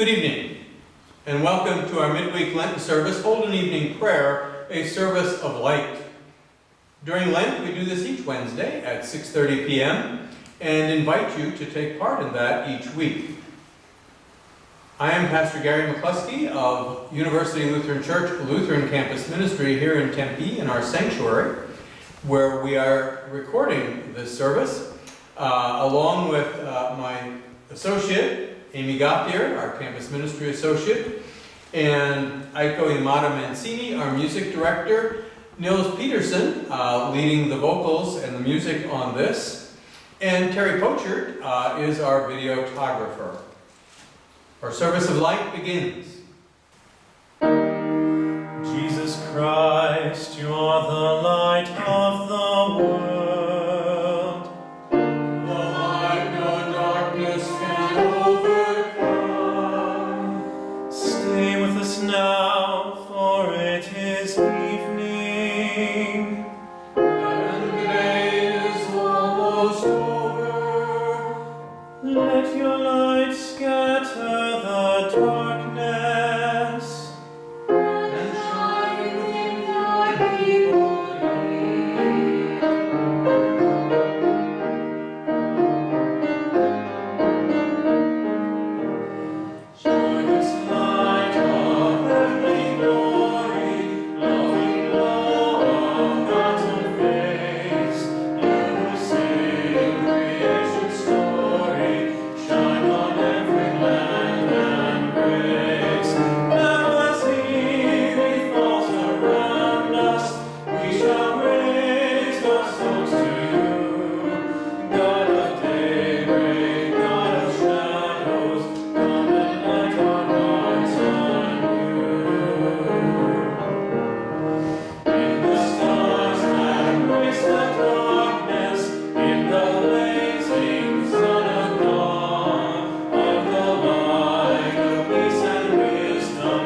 Good evening, and welcome to our midweek Lenten service, Holden evening prayer, a service of light. During Lent, we do this each Wednesday at 6:30 p.m. and invite you to take part in that each week. I am Pastor Gary McCluskey of University Lutheran Church Lutheran Campus Ministry here in Tempe in our sanctuary, where we are recording this service, along with my associate, Amy Gauthier, our campus ministry associate, and Aiko Yamada Mancini, our music director, Nils Peterson, leading the vocals and the music on this, and Terry Pochard is our videographer. Our service of light begins. Jesus Christ, you are the light of the world. The light no darkness can overcome. Stay with us now, for it is evening, and the day is almost over. Let your light scatter the darkness, and shine within your people here. Joyous light of heavenly glory, loving love of God's own face, you who sing creation's story, shine on every land and grace. Now as evening falls around us, we shall raise our souls to you. God of daybreak, God of shadows, come and light our hearts anew. In the stars that grace the darkness, in the blazing sun of dawn, of the light of peace and wisdom,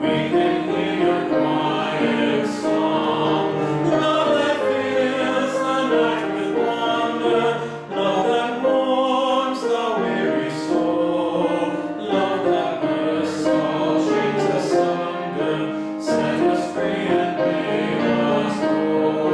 we can hear your quiet song. Love that fills the night with wonder, love that warms the weary soul, love that bursts all chains asunder, set us free and made us whole.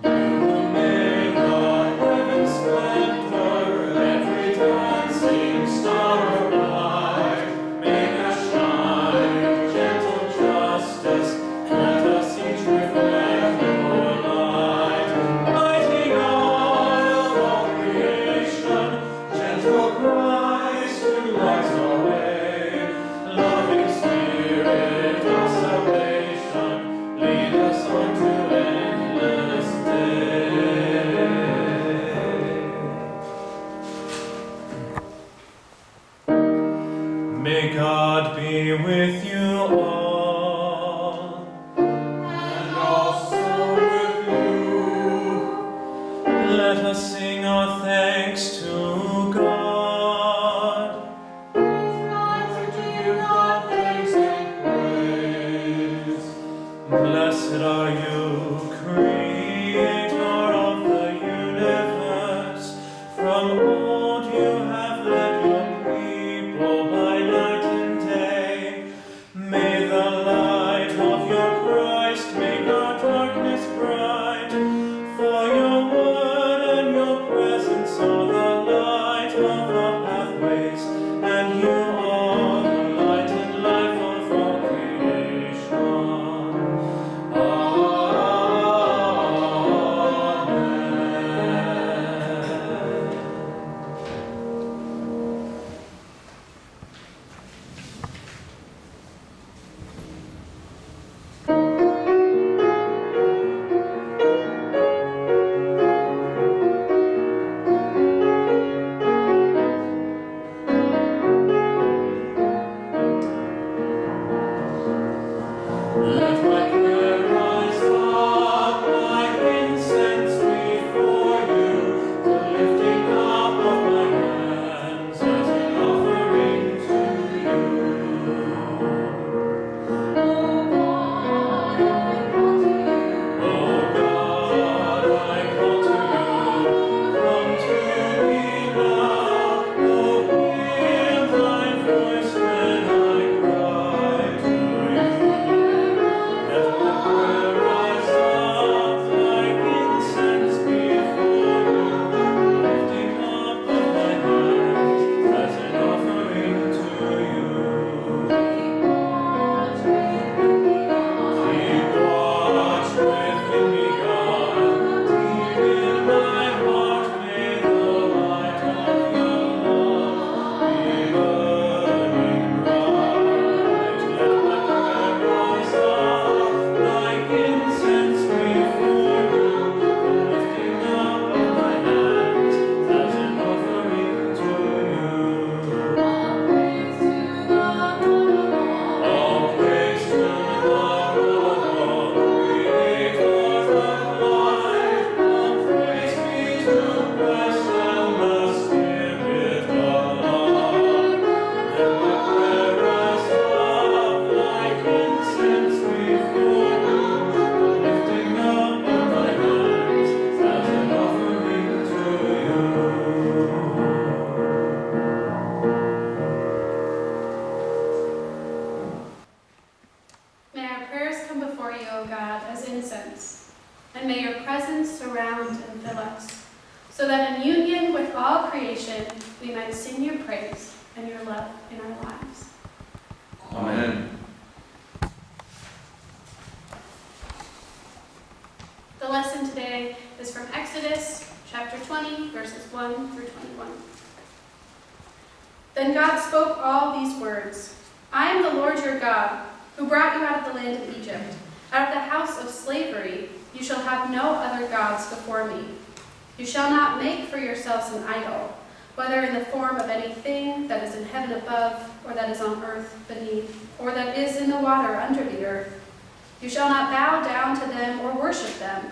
You who made the heaven's splendor, every dancing star of light, make us shine, gentle justice, let us each reflect your light. Mighty God of all creation, gentle Christ who lights our way, loving Spirit of salvation, lead us on to endless day. May God be with you all, and also with you. Let us sing our thanks to God. It's right to give God thanks and praise. Blessed are you, Creator of the universe. From old you have led your people by night and day. May the light of your Christ make our darkness bright. For your word and your presence are the and may your presence surround and fill us, so that in union with all creation we might sing your praise and your love in our lives. Amen. The lesson today is from Exodus chapter 20, verses 1 through 21. Then God spoke all these words. I am the Lord your God, who brought you out of the land of Egypt. Out of the house of slavery you shall have no other gods before me. You shall not make for yourselves an idol, whether in the form of anything that is in heaven above, or that is on earth beneath, or that is in the water under the earth. You shall not bow down to them or worship them.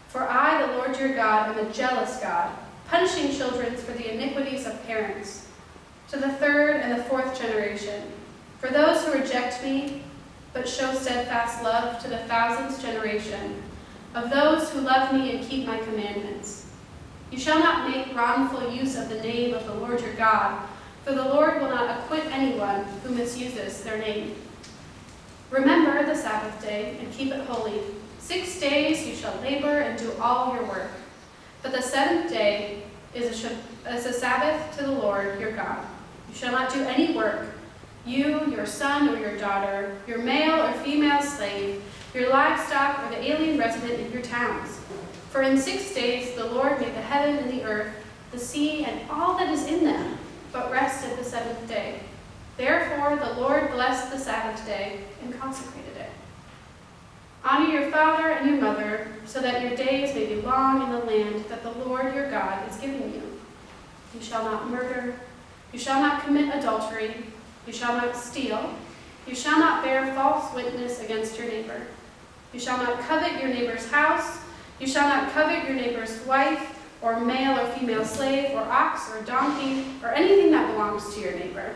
For I, the Lord your God, am a jealous God, punishing children for the iniquities of parents, to the third and the fourth generation. For those who reject me, but show steadfast love to the thousandth generation, of those who love me and keep my commandments. You shall not make wrongful use of the name of the Lord your God, for the Lord will not acquit anyone who misuses their name. Remember the Sabbath day and keep it holy. 6 days you shall labor and do all your work. But the seventh day is a Sabbath to the Lord your God. You shall not do any work, you, your son or your daughter, your male or female slave, your livestock, or the alien resident in your towns. For in 6 days the Lord made the heaven and the earth, the sea, and all that is in them, but rested the seventh day. Therefore the Lord blessed the Sabbath day and consecrated it. Honor your father and your mother, so that your days may be long in the land that the Lord your God is giving you. You shall not murder. You shall not commit adultery. You shall not steal. You shall not bear false witness against your neighbor. You shall not covet your neighbor's house. You shall not covet your neighbor's wife, or male or female slave, or ox or donkey, or anything that belongs to your neighbor.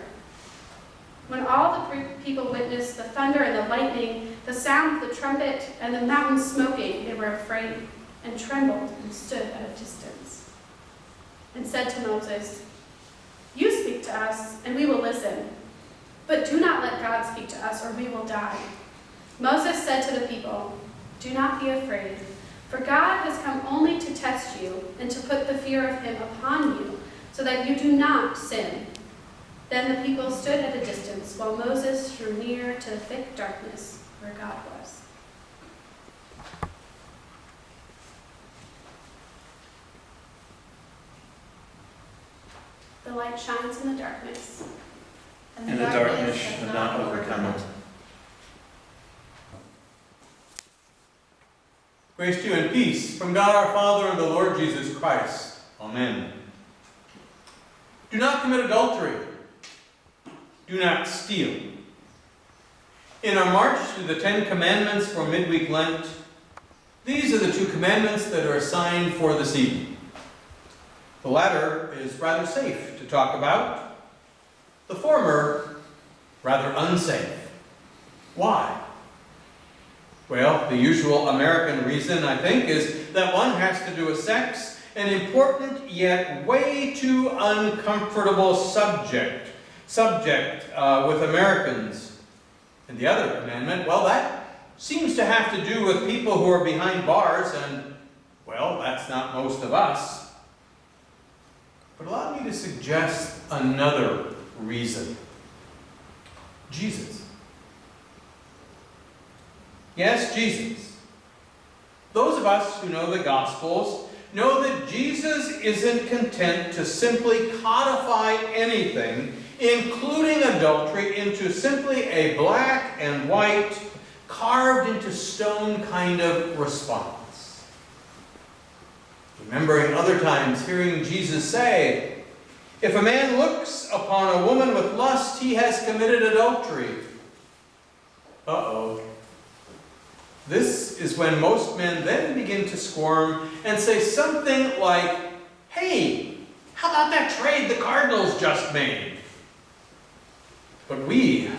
When all the people witnessed the thunder and the lightning, the sound of the trumpet, and the mountain smoking, they were afraid and trembled and stood at a distance, and said to Moses, You speak to us, and we will listen. But do not let God speak to us, or we will die. Moses said to the people, Do not be afraid, for God has come only to test you and to put the fear of him upon you, so that you do not sin. Then the people stood at a distance, while Moses drew near to the thick darkness where God was. The light shines in the darkness, And the darkness shall not overcome it. Grace to you and peace from God our Father and the Lord Jesus Christ. Amen. Do not commit adultery. Do not steal. In our march through the 10 Commandments for Midweek Lent, these are the 2 commandments that are assigned for this evening. The latter is rather safe to talk about. The former, rather unsafe. Why? Well, the usual American reason, I think, is that one has to do with sex, an important yet way too uncomfortable subject with Americans. And the other commandment, well, that seems to have to do with people who are behind bars, and, well, that's not most of us. But allow me to suggest another reason. Jesus. Yes, Jesus. Those of us who know the Gospels know that Jesus isn't content to simply codify anything, including adultery, into simply a black and white, carved into stone kind of response. Remembering other times hearing Jesus say, if a man looks upon a woman with lust, he has committed adultery. Uh-oh. This is when most men then begin to squirm and say something like, hey, how about that trade the Cardinals just made? But we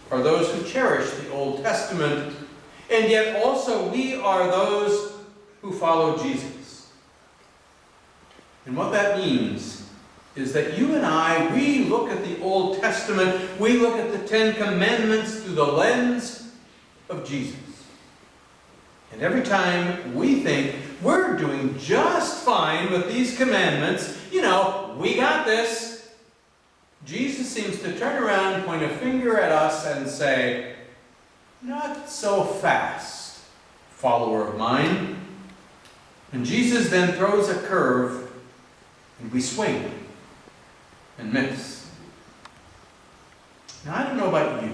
are those who cherish the Old Testament, and yet also we are those who follow Jesus. And what that means is that you and I, we look at the Old Testament, we look at the 10 Commandments through the lens of Jesus. And every time we think we're doing just fine with these commandments. You know, we got this. Jesus seems to turn around, point a finger at us, and say, not so fast, follower of mine. And Jesus then throws a curve, and we swing and miss. Now, I don't know about you,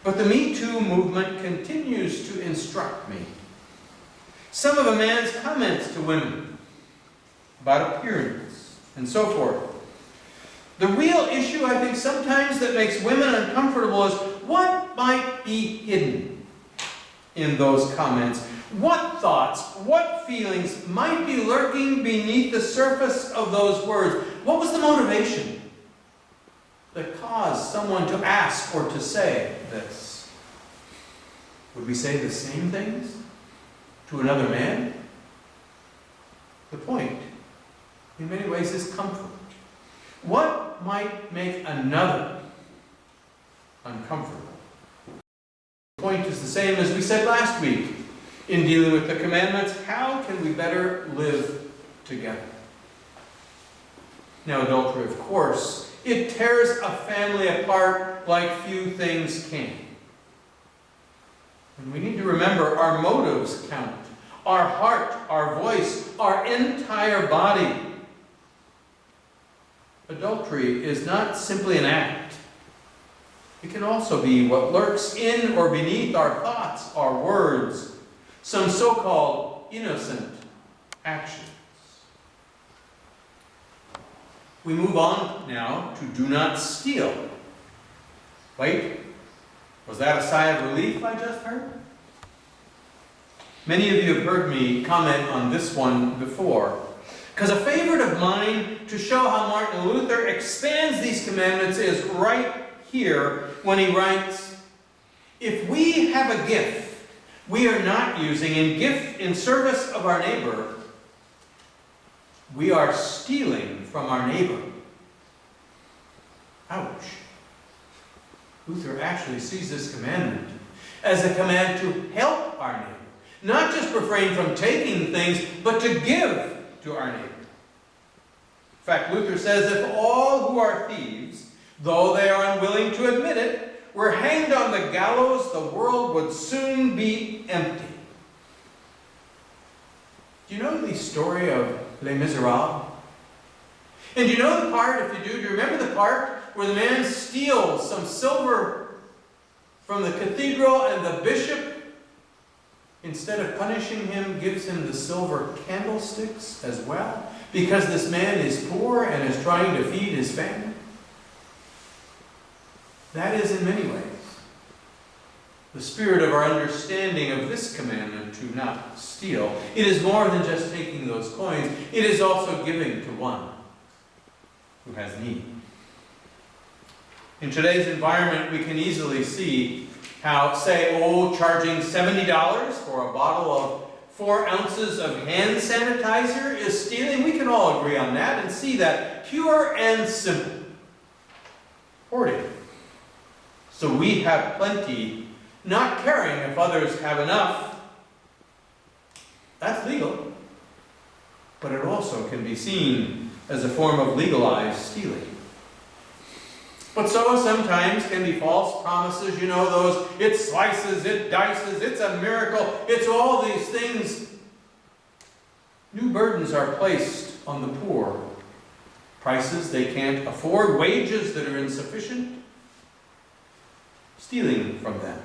but the Me Too movement continues to instruct me. Some of a man's comments to women about appearance and so forth. The real issue, I think, sometimes that makes women uncomfortable is what might be hidden in those comments. What thoughts, what feelings might be lurking beneath the surface of those words? What was the motivation that caused someone to ask or to say this? Would we say the same things to another man? The point, in many ways, is comfort. What might make another uncomfortable? The point is the same as we said last week in dealing with the commandments. How can we better live together? Now, adultery, of course, it tears a family apart like few things can. And we need to remember our motives count. Our heart, our voice, our entire body. Adultery is not simply an act. It can also be what lurks in or beneath our thoughts, our words, some so-called innocent actions. We move on now to do not steal. Wait, was that a sigh of relief I just heard? Many of you have heard me comment on this one before. Because a favorite of mine to show how Martin Luther expands these commandments is right here when he writes, if we have a gift we are not using in service of our neighbor, we are stealing from our neighbor. Ouch. Luther actually sees this commandment as a command to help our neighbor. Not just refrain from taking things, but to give to our neighbor. In fact, Luther says if all who are thieves, though they are unwilling to admit it, were hanged on the gallows, the world would soon be empty. Do you know the story of Les Miserables? And do you know the part, if you do you remember the part where the man steals some silver from the cathedral and the bishop, instead of punishing him, gives him the silver candlesticks as well? Because this man is poor and is trying to feed his family? That is, in many ways, the spirit of our understanding of this commandment to not steal. It is more than just taking those coins. It is also giving to one who has need. In today's environment, we can easily see how, say, charging $70 for a bottle of 4 ounces of hand sanitizer is stealing. We can all agree on that and see that pure and simple. Hoarding. So we have plenty, not caring if others have enough. That's legal. But it also can be seen as a form of legalized stealing. But so sometimes can be false promises, those, it slices, it dices, it's a miracle, it's all these things. New burdens are placed on the poor. Prices they can't afford, wages that are insufficient. Stealing from them.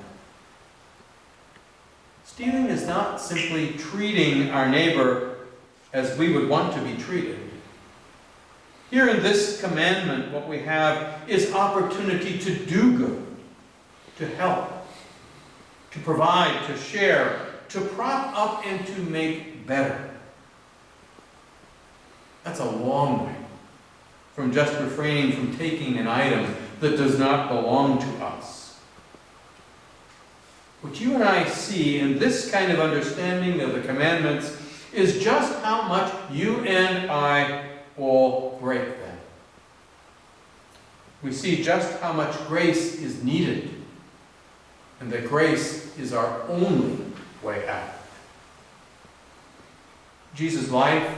Stealing is not simply treating our neighbor as we would want to be treated. Here in this commandment, what we have is opportunity to do good, to help, to provide, to share, to prop up and to make better. That's a long way from just refraining from taking an item that does not belong to us. What you and I see in this kind of understanding of the commandments is just how much you and I all break them. We see just how much grace is needed, and that grace is our only way out. Jesus' life,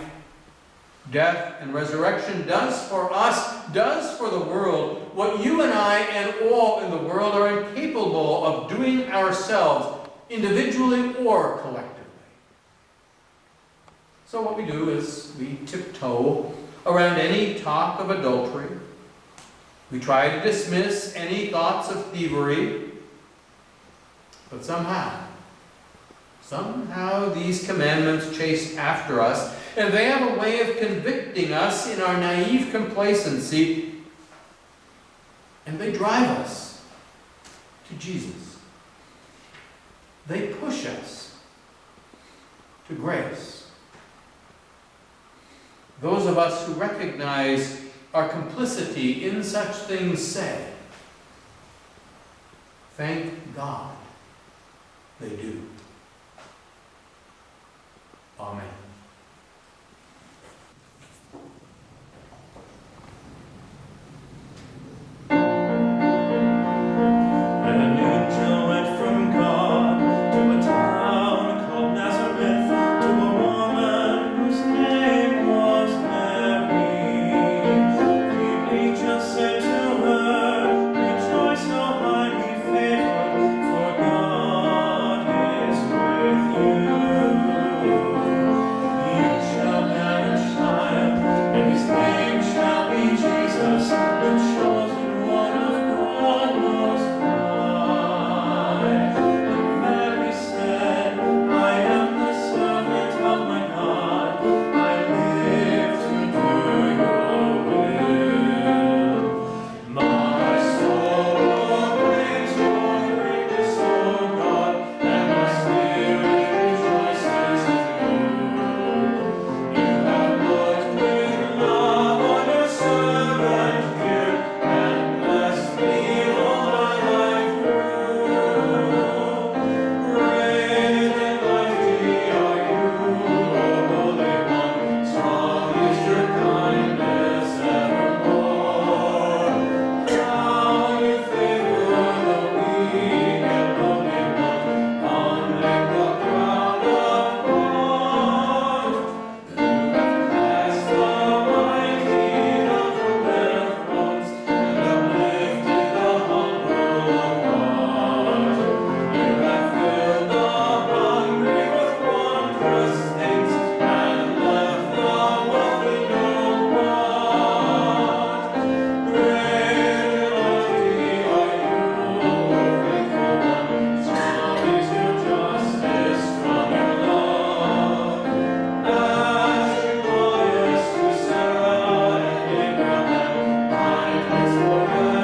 death, and resurrection does for us, does for the world, what you and I and all in the world are incapable of doing ourselves, individually or collectively. So what we do is we tiptoe around any talk of adultery. We try to dismiss any thoughts of thievery. But somehow these commandments chase after us, and they have a way of convicting us in our naive complacency, and they drive us to Jesus. They push us to grace. Those of us who recognize our complicity in such things say, thank God they do. Amen. An angel went from God to a town called Nazareth, to a woman whose name was Mary. The angel said to her, rejoice, O highly favored, for God is with you. You shall bear a child, and his name shall be Jesus, the chosen one of God Most High. And Mary said, I am the servant of my God. I live to do your will. My soul praise your greatness, O God, and my spirit rejoices in you. You have looked with love on your servant here, and blessed me all my life through. Great and mighty are you, O Holy One, strong is your kindness evermore. How you favor the weak and lowly one, convict the proud of God. You have cast the mighty down from their thrones, and have lifted the humble apart. You have filled the hungry with wondrous things, and left the wealthy no want. Great and mighty are you, O faithful one, strong is your justice, strong in love. As you promised to Sarah and Abraham, kindness forevermore.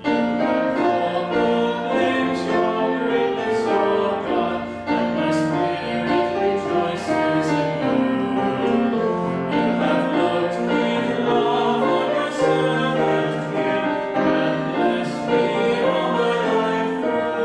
You have called proclaims your greatness, O God, and my spirit rejoices in you. You have looked with love on your servant here, and blessed me all my life through.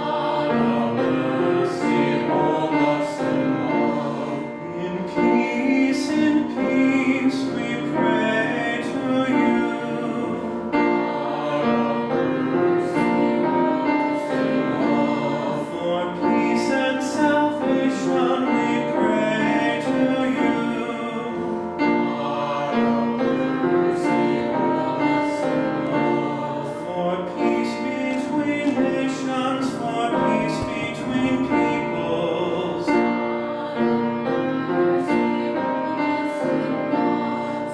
God of mercy, hold us in love. In peace we pray to you. God of mercy, hold us in love. For peace and salvation we pray to you. God of mercy, hold us in love. For peace between nations, for peace between peoples.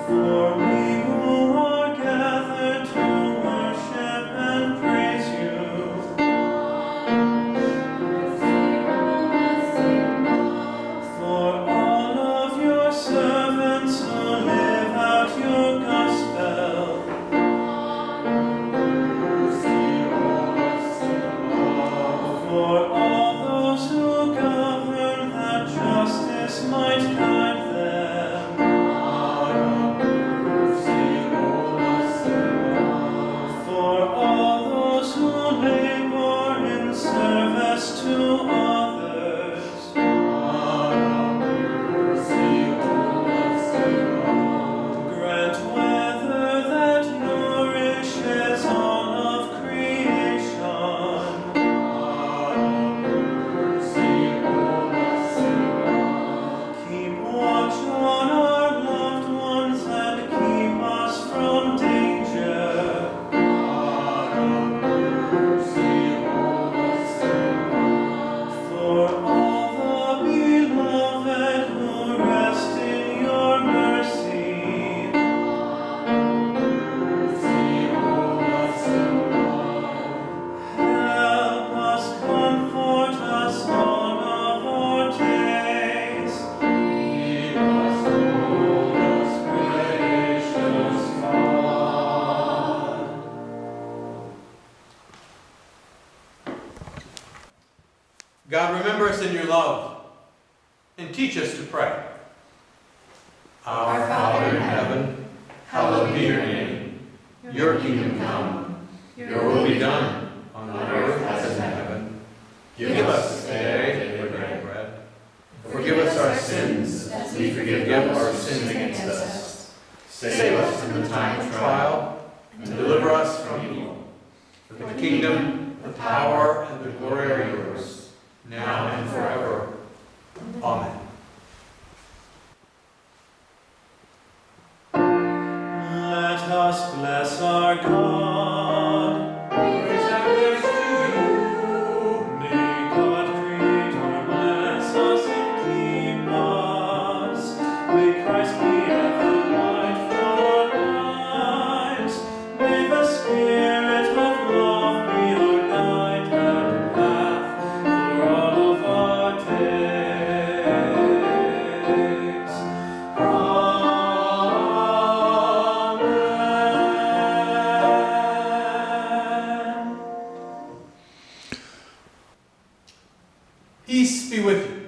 For we who are gathered to worship and praise you. For all of your servants who live out your gospel. For all those who govern, that justice might guide them. For all those who labor in service to others. God, remember us in your love and teach us to pray. Our Father in heaven, hallowed be your name. Your kingdom come, your will be done, on earth as in heaven. Give us this day our daily bread. Forgive us our sins, as we forgive our sins against us. Save us from the time of trial, and deliver us from evil. For the kingdom, the power, and the glory are yours, now and forever. Amen. Let us bless our God. Praise and thanks to you. May God Creator bless us and keep us. May Christ be ever light for our lives. May the Spirit of love be our guide and path for all of our days. Peace be with you.